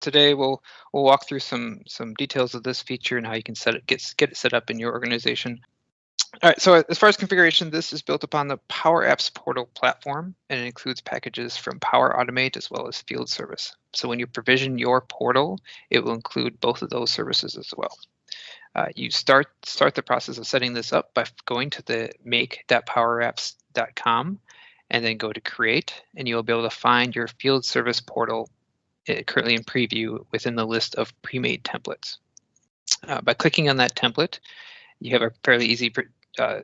Today we'll walk through some details of this feature and how you can get it set up in your organization. All right, so as far as configuration, this is built upon the Power Apps portal platform, and it includes packages from Power Automate as well as Field Service. So when you provision your portal, it will include both of those services as well. You start the process of setting this up by going to the make.powerapps.com and then go to create, and you'll be able to find your field service portal currently in preview within the list of pre-made templates. By clicking on that template, you have a fairly easy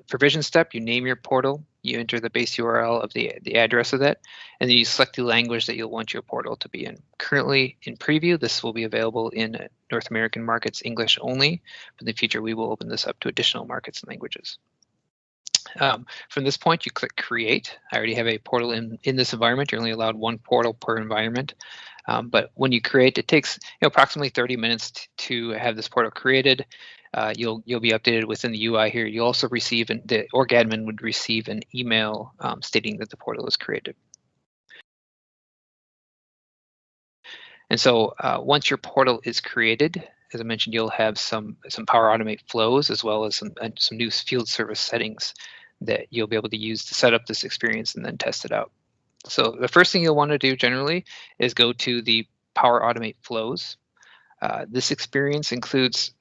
provision step. You name your portal, you enter the base URL of the address of that, and then you select the language that you'll want your portal to be in. Currently in preview, this will be available in North American markets English only. In the future, we will open this up to additional markets and languages. From this point, you click create. I already have a portal in this environment. You're only allowed one portal per environment. But when you create, it takes approximately 30 minutes to have this portal created. You'll be updated within the UI here. You'll also receive, the org admin would receive an email stating that the portal is created. And so once your portal is created, as I mentioned, you'll have some Power Automate flows as well as some new field service settings that you'll be able to use to set up this experience and then test it out. So the first thing you'll want to do generally is go to the Power Automate flows. This experience includes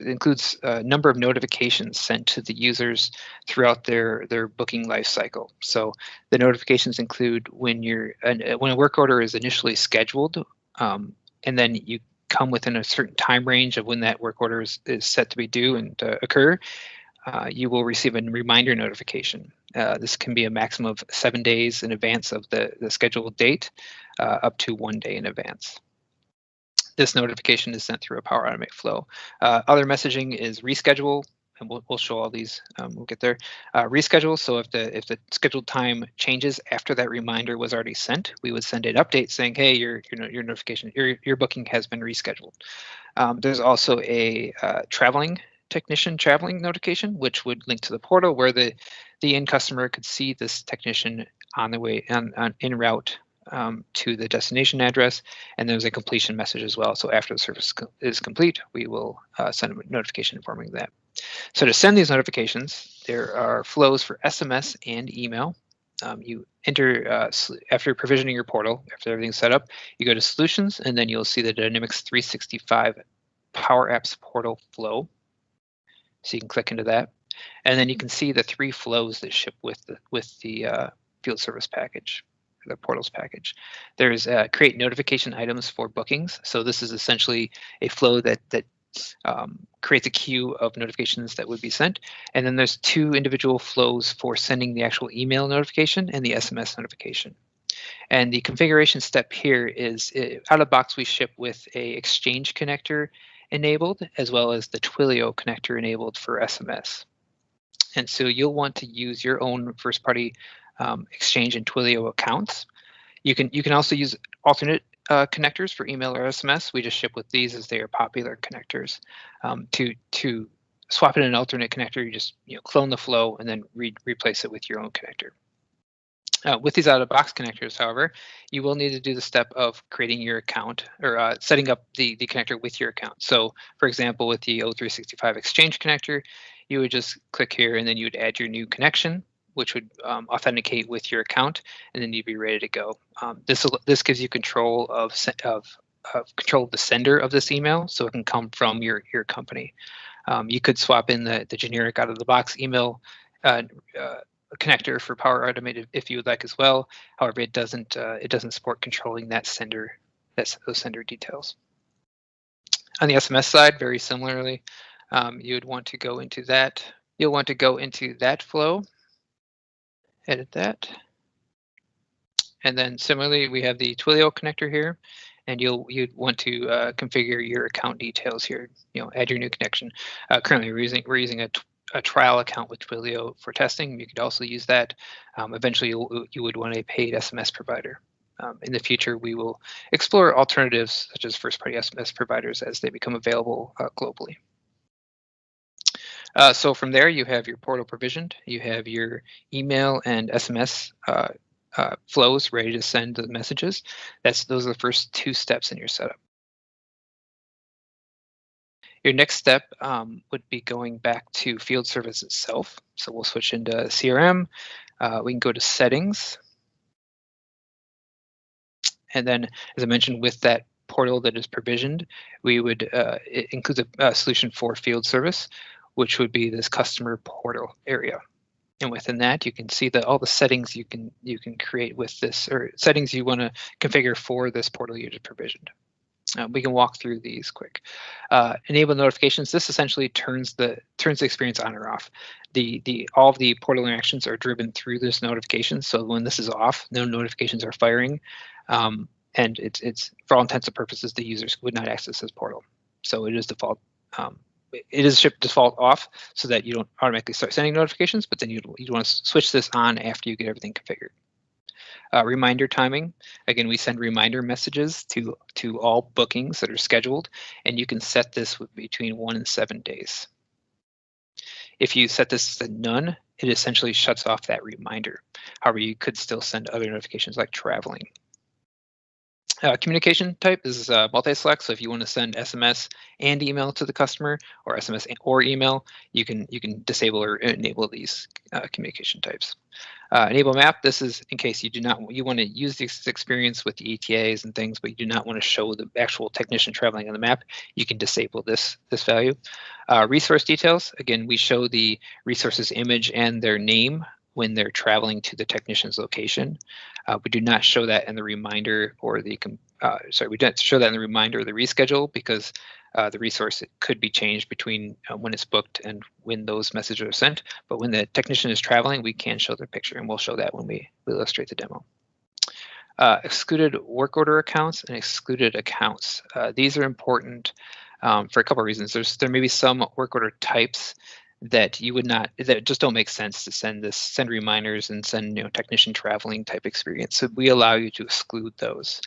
a number of notifications sent to the users throughout their booking life cycle. So the notifications include when a work order is initially scheduled, and then you come within a certain time range of when that work order is set to be due and occur. You will receive a reminder notification. This can be a maximum of 7 days in advance of the scheduled date, up to 1 day in advance. This notification is sent through a Power Automate flow. Other messaging is reschedule, and we'll show all these. We'll get there. Reschedule. So if the scheduled time changes after that reminder was already sent, we would send an update saying, "Hey, your notification, your booking has been rescheduled." There's also a technician traveling notification, which would link to the portal where the end customer could see this technician on the way en route to the destination address, and there's a completion message as well. So after the service is complete, we will send a notification informing that. So to send these notifications, there are flows for SMS and email. You enter after provisioning your portal, after everything's set up, you go to Solutions, and then you'll see the Dynamics 365 Power Apps portal flow. So you can click into that, and then you can see the 3 flows that ship with the field service package, the portals package. There's create notification items for bookings. So this is essentially a flow that creates a queue of notifications that would be sent. And then there's 2 individual flows for sending the actual email notification and the SMS notification. And the configuration step here is out of box, we ship with a Exchange connector enabled, as well as the Twilio connector enabled for SMS. And so you'll want to use your own first-party Exchange and Twilio accounts. You can also use alternate connectors for email or SMS. We just ship with these as they are popular connectors. To swap in an alternate connector, you just clone the flow and then replace it with your own connector. With these out-of-box connectors, however, you will need to do the step of creating your account or setting up the connector with your account. So, for example, with the O365 Exchange connector, you would just click here and then you would add your new connection, which would authenticate with your account, and then you'd be ready to go. This gives you control of the sender of this email, so it can come from your company. You could swap in the generic out-of-the-box email connector for Power Automate if you would like as well. However, it doesn't support controlling those sender details. On the SMS side, very similarly, you would want to go into that. You'll want to go into that flow, edit that, and then similarly, we have the Twilio connector here, and you'd want to configure your account details here. Add your new connection. Currently, we're using a trial account with Twilio for testing. You could also use that. Eventually, you would want a paid SMS provider. In the future, we will explore alternatives such as first-party SMS providers as they become available globally. So from there, you have your portal provisioned. You have your email and SMS flows ready to send the messages. Those are the first 2 steps in your setup. Your next step would be going back to field service itself. So we'll switch into CRM. We can go to settings. And then, as I mentioned, with that portal that is provisioned, we would it includes a solution for field service, which would be this customer portal area. And within that, you can see all the settings you can create with this, or settings you want to configure for this portal you just provisioned. We can walk through these quick. Enable notifications. This essentially turns the experience on or off. All of the portal interactions are driven through this notification. So when this is off, no notifications are firing, and it's for all intents and purposes the users would not access this portal. So it is default. It is shipped default off so that you don't automatically start sending notifications, but then you'd want to switch this on after you get everything configured. Reminder timing. Again, we send reminder messages to all bookings that are scheduled, and you can set this between 1 and 7 days. If you set this to none, it essentially shuts off that reminder. However, you could still send other notifications like traveling. Communication type is multi-select, so if you want to send SMS and email to the customer, or SMS or email, you can disable or enable these communication types. Enable map. This is in case you want to use this experience with the ETAs and things, but you do not want to show the actual technician traveling on the map. You can disable this value. Resource details. Again, we show the resource's image and their name when they're traveling to the technician's location. We do not show that in the reminder or we don't show that in the reminder or the reschedule, because the resource could be changed between when it's booked and when those messages are sent. But when the technician is traveling, we can show their picture, and we'll show that when we illustrate the demo. Excluded work order accounts and excluded accounts. These are important for a couple of reasons. There may be some work order types that just don't make sense to send reminders and send technician traveling type experience. So we allow you to exclude those.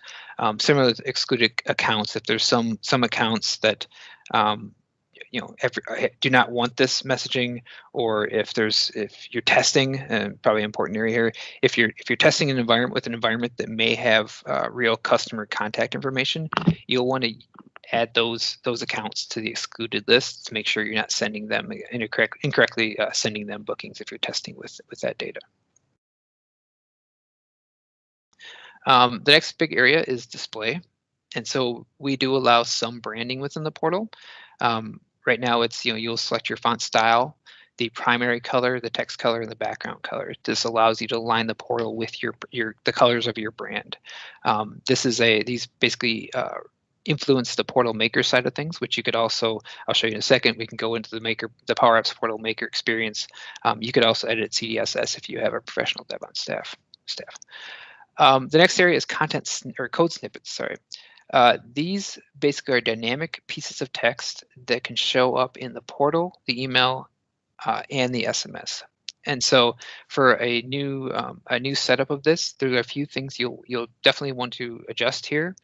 Similar to excluded accounts, if there's some accounts that do not want this messaging, or if you're testing, probably an important area here, if you're testing an environment with an environment that may have real customer contact information, you'll want to add those accounts to the excluded list to make sure you're not sending them incorrectly sending them bookings if you're testing with that data. The next big area is display, and so we do allow some branding within the portal. Right now, it's you'll select your font style, the primary color, the text color, and the background color. This allows you to align the portal with the colors of your brand. These basically influence the portal maker side of things, which you could also, I'll show you in a second. We can go into the Power Apps portal maker experience. You could also edit CSS if you have a professional dev on staff. The next area is content or code snippets. Sorry. These basically are dynamic pieces of text that can show up in the portal, the email, and the SMS. And so for a new setup of this, there are a few things you'll definitely want to adjust here.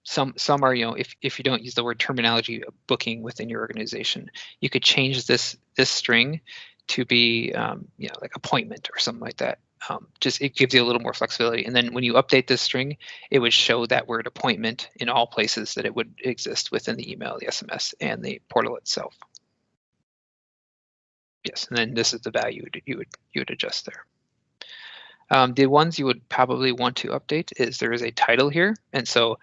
Some are, if you don't use the word terminology of booking within your organization, you could change this string to be like appointment or something like that. It gives you a little more flexibility. And then when you update this string, it would show that word appointment in all places that it would exist within the email, the SMS, and the portal itself. Yes, and then this is the value you would adjust there. The ones you would probably want to update is there is a title here, and so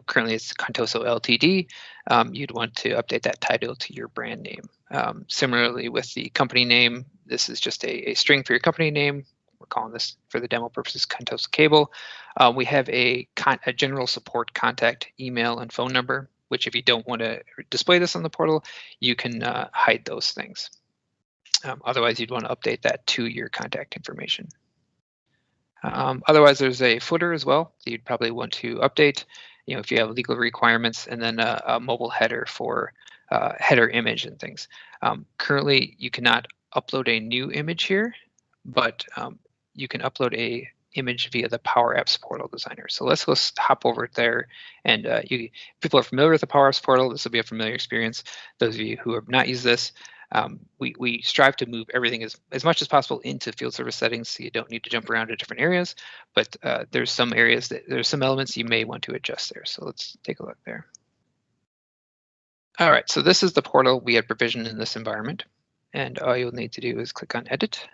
currently it's Contoso Ltd. You'd want to update that title to your brand name. Similarly with the company name, this is just a string for your company name. We're calling this, for the demo purposes, Contoso Cable. We have a general support contact email and phone number, which if you don't want to display this on the portal, you can hide those things. Otherwise, you'd want to update that to your contact information. Otherwise, there's a footer as well that you'd probably want to update, if you have legal requirements, and then a mobile header for header image and things. Currently, you cannot upload a new image here, but you can upload a image via the Power Apps portal designer. So let's go hop over there, and people are familiar with the Power Apps portal. This will be a familiar experience. Those of you who have not used this, we strive to move everything as much as possible into field service settings, so you don't need to jump around to different areas. But there's some elements you may want to adjust there. So let's take a look there. All right, so this is the portal we had provisioned in this environment. And all you'll need to do is click on Edit.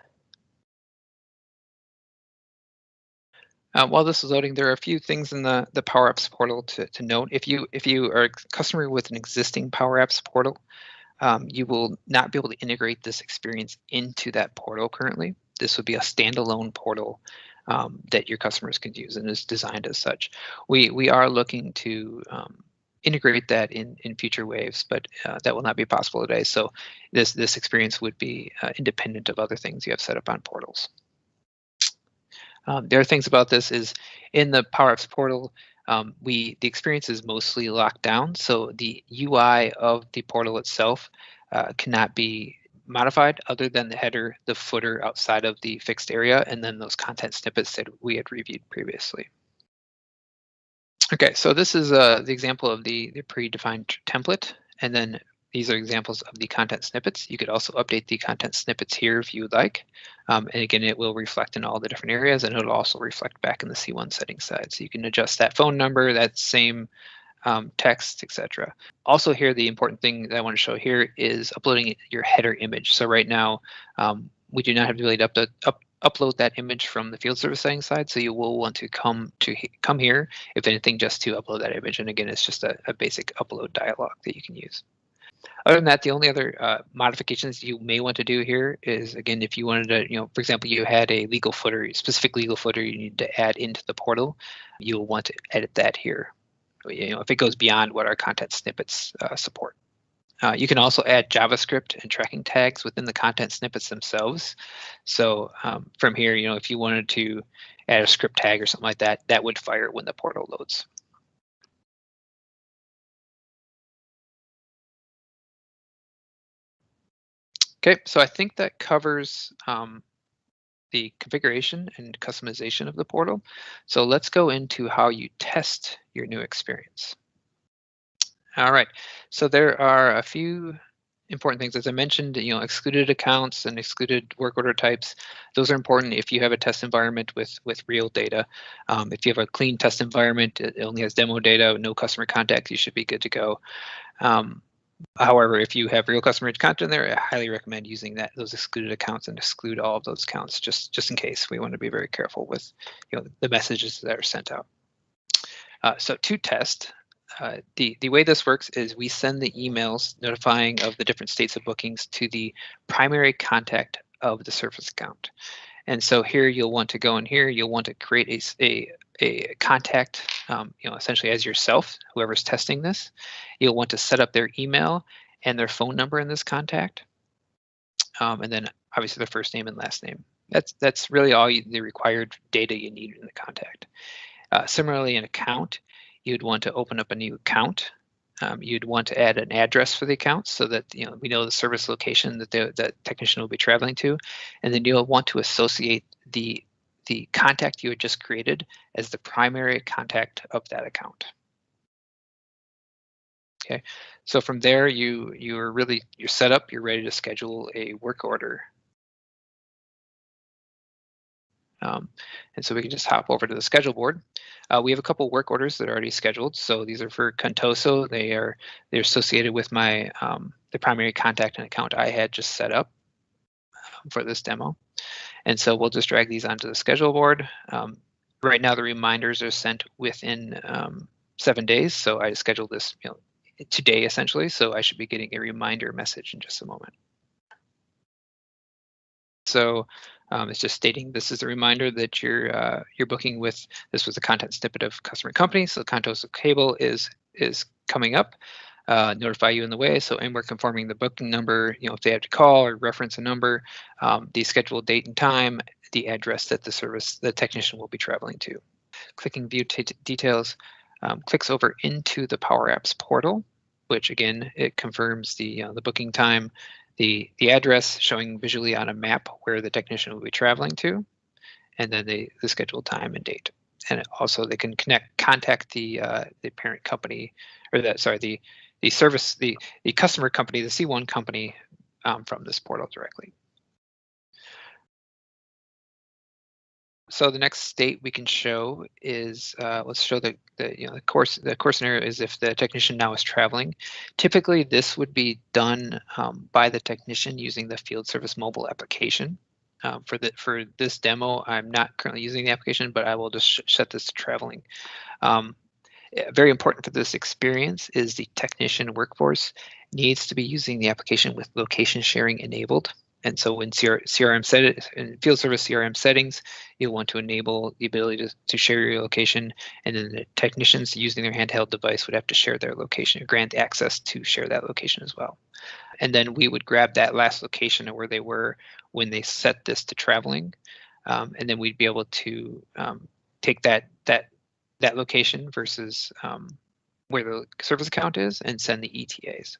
While this is loading, there are a few things in the Power Apps portal to note. If you are a customer with an existing Power Apps portal, you will not be able to integrate this experience into that portal currently. This would be a standalone portal that your customers can use and is designed as such. We are looking to integrate that in future waves, but that will not be possible today. So this experience would be independent of other things you have set up on portals. The other things about this is in the Power Apps portal, the experience is mostly locked down, so the UI of the portal itself cannot be modified other than the header, the footer outside of the fixed area, and then those content snippets that we had reviewed previously. Okay, so this is the example of the predefined template, and then these are examples of the content snippets. You could also update the content snippets here if you would like. And again, it will reflect in all the different areas, and it'll also reflect back in the C1 settings side. So you can adjust that phone number, that same text, etc. Also here, the important thing that I want to show here is uploading your header image. So right now, we do not have the ability to upload that image from the field service settings side, so you will want to come here, if anything, just to upload that image. And again, it's just a basic upload dialog that you can use. Other than that, the only other modifications you may want to do here is, again, if you wanted to, for example, you had a legal footer, specific legal footer you need to add into the portal, you'll want to edit that here. If it goes beyond what our content snippets support. You can also add JavaScript and tracking tags within the content snippets themselves. So from here, if you wanted to add a script tag or something like that, that would fire when the portal loads. Okay, so I think that covers the configuration and customization of the portal. So let's go into how you test your new experience. All right, so there are a few important things. As I mentioned, excluded accounts and excluded work order types, those are important if you have a test environment with real data. If you have a clean test environment, it only has demo data, no customer contacts, you should be good to go. However, if you have real customer content there, I highly recommend using those excluded accounts and exclude all of those accounts just in case. We want to be very careful with the messages that are sent out. So to test, the way this works is we send the emails notifying of the different states of bookings to the primary contact of the service account. And so here you'll want to go in here, you'll want to create a contact, essentially as yourself, whoever's testing this. You'll want to set up their email and their phone number in this contact. And then obviously their first name and last name. That's really all the required data you need in the contact. Similarly, an account, you'd want to open up a new account. You'd want to add an address for the account so that we know the service location that the technician will be traveling to, and then you'll want to associate the contact you had just created as the primary contact of that account. Okay, so from there you're set up. You're ready to schedule a work order. And so we can just hop over to the schedule board. We have a couple work orders that are already scheduled. So these are for Contoso. They're associated with my the primary contact and account I had just set up for this demo. And so we'll just drag these onto the schedule board. Right now the reminders are sent within 7 days. So I scheduled this today essentially. So I should be getting a reminder message in just a moment. So it's just stating this is a reminder that you're booking with, this was a content snippet of customer company. So Contoso Cable is coming up, notify you in the way. So, and we're confirming the booking number, if they have to call or reference a number, the scheduled date and time, the address that the technician will be traveling to. Clicking view details, clicks over into the Power Apps portal, which again, it confirms the booking time, the address showing visually on a map where the technician will be traveling to, and then the scheduled time and date. And also they can contact the parent company, or the service, the customer company, the C1 company from this portal directly. So the next state we can show is let's show the course scenario is if the technician now is traveling. Typically, this would be done by the technician using the field service mobile application. For this demo, I'm not currently using the application, but I will just set this to traveling. Very important for this experience is the technician workforce needs to be using the application with location sharing enabled. And so in in field service CRM settings, you'll want to enable the ability to share your location, and then the technicians using their handheld device would have to share their location or grant access to share that location as well. And then we would grab that last location of where they were when they set this to traveling, and then we'd be able to take that location versus where the service account is and send the ETAs.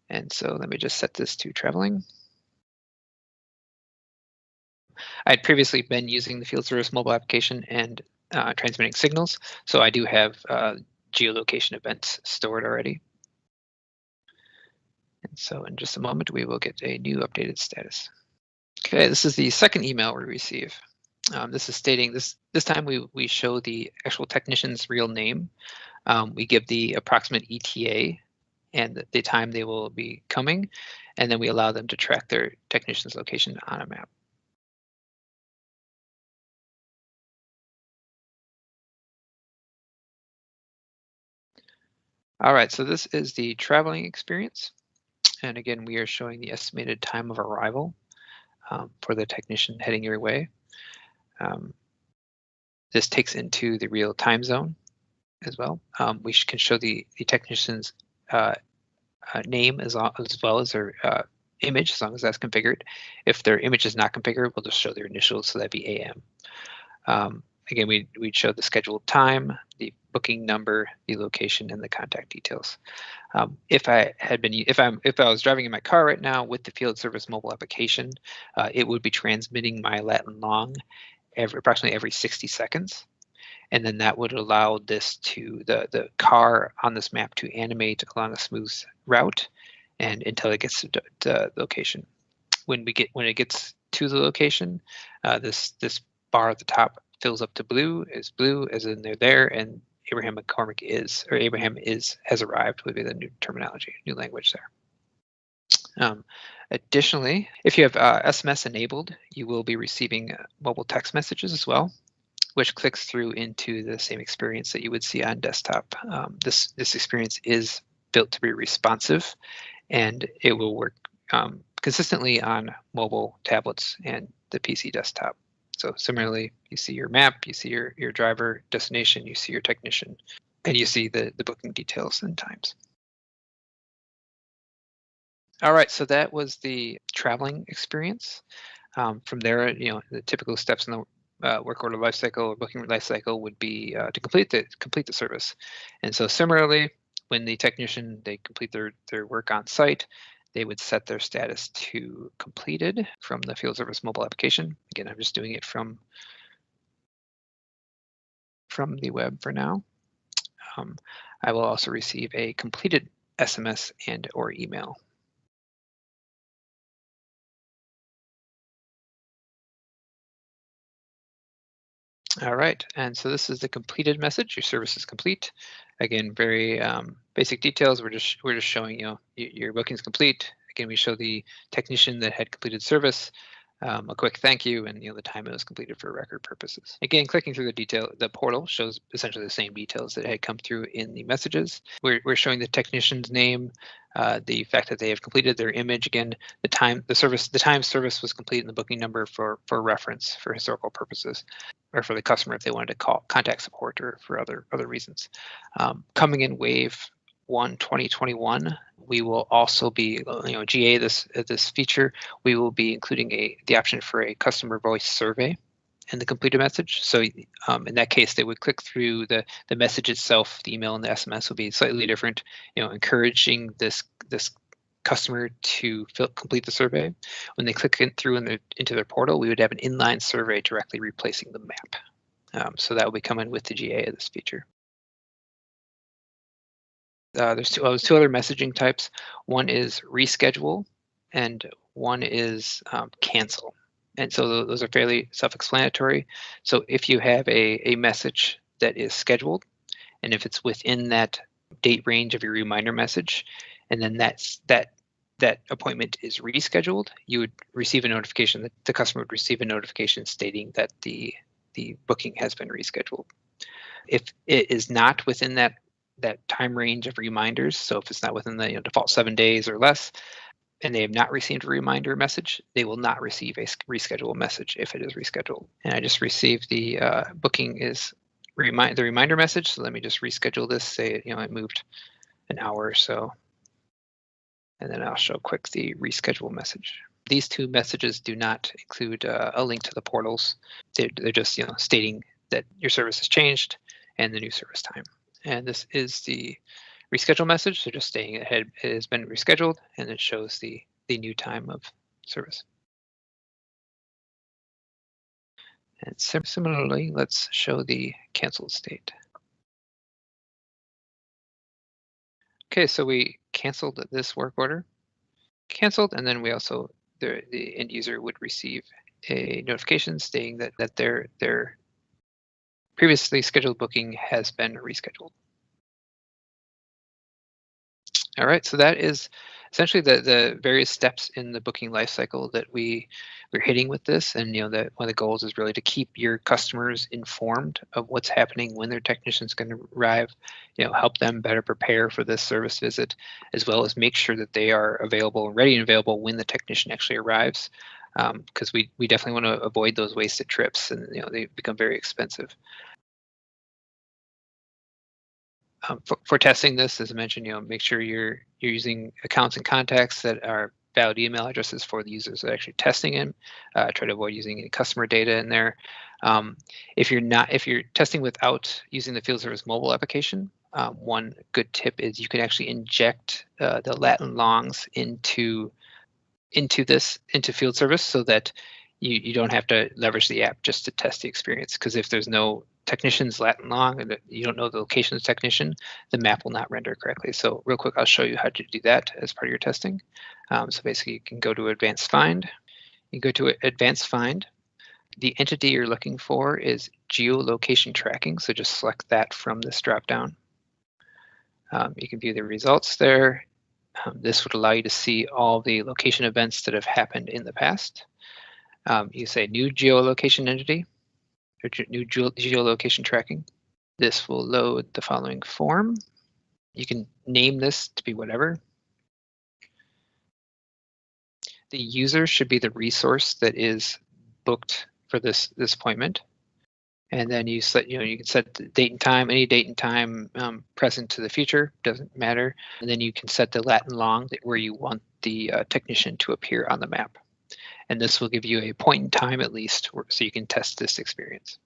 And so let me just set this to traveling. I had previously been using the field service mobile application and transmitting signals, so I do have geolocation events stored already. And so in just a moment, we will get a new updated status. Okay, this is the second email we receive. This is stating this time we show the actual technician's real name. We give the approximate ETA and the time they will be coming, and then we allow them to track their technician's location on a map. All right, so this is the traveling experience. And again, we are showing the estimated time of arrival for the technician heading your way. This takes into the real time zone as well. We can show the technician's name as well as their image, as long as that's configured. If their image is not configured, we'll just show their initials, so that'd be AM. Again, we'd show the scheduled time, the booking number, the location, and the contact details. If I was driving in my car right now with the field service mobile application, it would be transmitting my lat and long approximately every 60 seconds. And then that would allow this the car on this map to animate along a smooth route and until it gets to the location. When it gets to the location, this bar at the top fills up to blue as in they're there, and Abraham McCormick has arrived would be the new terminology, new language there. Additionally, if you have SMS enabled, you will be receiving mobile text messages as well, which clicks through into the same experience that you would see on desktop. This experience is built to be responsive, and it will work consistently on mobile tablets and the PC desktop. So similarly, you see your map, you see your driver destination, you see your technician, and you see the booking details and times. All right, so that was the traveling experience. From there, the typical steps in the work order lifecycle or booking lifecycle would be to complete the service. And so similarly, when the technician they complete their work on site, they would set their status to completed from the field service mobile application. Again, I'm just doing it from the web for now. I will also receive a completed SMS and or email. All right, and so this is the completed message. Your service is complete. Again, very basic details. We're just showing your booking's complete. Again, we show the technician that had completed service, a quick thank you, and the time it was completed for record purposes. Again, clicking through the portal shows essentially the same details that had come through in the messages. We're showing the technician's name, the fact that they have completed their image. Again, the time service was complete, and the booking number for reference for historical purposes, or for the customer if they wanted to contact support or for other reasons. Coming in wave 1 2021, we will also be GA this feature. We will be including the option for a customer voice survey in the completed message. So in that case, they would click through the message itself. The email and the SMS will be slightly different, encouraging this customer to complete the survey. When they click into their portal, we would have an inline survey directly replacing the map. So that will be coming with the GA of this feature. There's two other messaging types. One is reschedule, and one is cancel. And so those are fairly self-explanatory. So if you have a message that is scheduled, and if it's within that date range of your reminder message, and then that appointment is rescheduled, you would receive a notification, that the customer would receive a notification stating that the booking has been rescheduled. If it is not within that time range of reminders, so if it's not within the default 7 days or less, and they have not received a reminder message, they will not receive a reschedule message if it is rescheduled. And I just received the booking is the reminder message. So let me just reschedule this. Say it moved an hour or so, and then I'll show quick the reschedule message. These two messages do not include a link to the portals. They're just stating that your service has changed and the new service time. And this is the reschedule message, so just stating it has been rescheduled, and it shows the new time of service. And similarly, let's show the canceled state. Okay, so we canceled this work order, canceled, and then we also the end user would receive a notification stating that their previously scheduled booking has been rescheduled. All right, so that is essentially the various steps in the booking lifecycle that we're hitting with this, and that one of the goals is really to keep your customers informed of what's happening when their technician's going to arrive. Help them better prepare for this service visit, as well as make sure that they are ready and available when the technician actually arrives, because we definitely want to avoid those wasted trips, and they become very expensive. For testing this, as I mentioned, make sure you're using accounts and contacts that are valid email addresses for the users that are actually testing in. Try to avoid using any customer data in there. If you're testing without using the field service mobile application, one good tip is you can actually inject the Latin longs into field service, so that you don't have to leverage the app just to test the experience. Because if there's no technician's Latin long and you don't know the location of the technician, the map will not render correctly. So real quick, I'll show you how to do that as part of your testing. So basically, you can go to Advanced Find. You go to Advanced Find. The entity you're looking for is geolocation tracking, so just select that from this dropdown. You can view the results there. This would allow you to see all the location events that have happened in the past. You say new geolocation entity, or new geolocation tracking. This will load the following form. You can name this to be whatever. The user should be the resource that is booked for this appointment. And then you can set the date and time, any date and time, present to the future, doesn't matter. And then you can set the Latin long where you want the technician to appear on the map. And this will give you a point in time at least, so you can test this experience.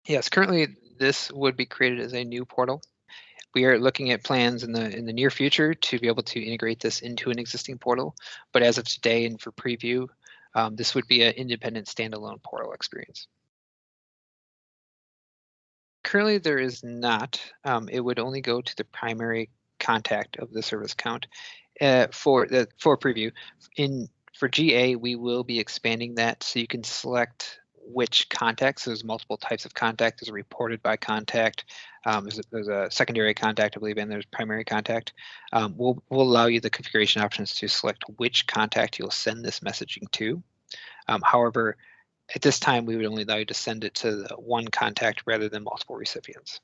Yes, currently this would be created as a new portal. We are looking at plans in the near future to be able to integrate this into an existing portal. But as of today and for preview, this would be an independent standalone portal experience. Currently, there is not. It would only go to the primary contact of the service account for preview. For GA, we will be expanding that, so you can select which contacts. There's multiple types of contact. There's a reported by contact. There's a secondary contact, I believe, and there's primary contact. We'll allow you the configuration options to select which contact you'll send this messaging to. However, at this time, we would only allow you to send it to one contact rather than multiple recipients.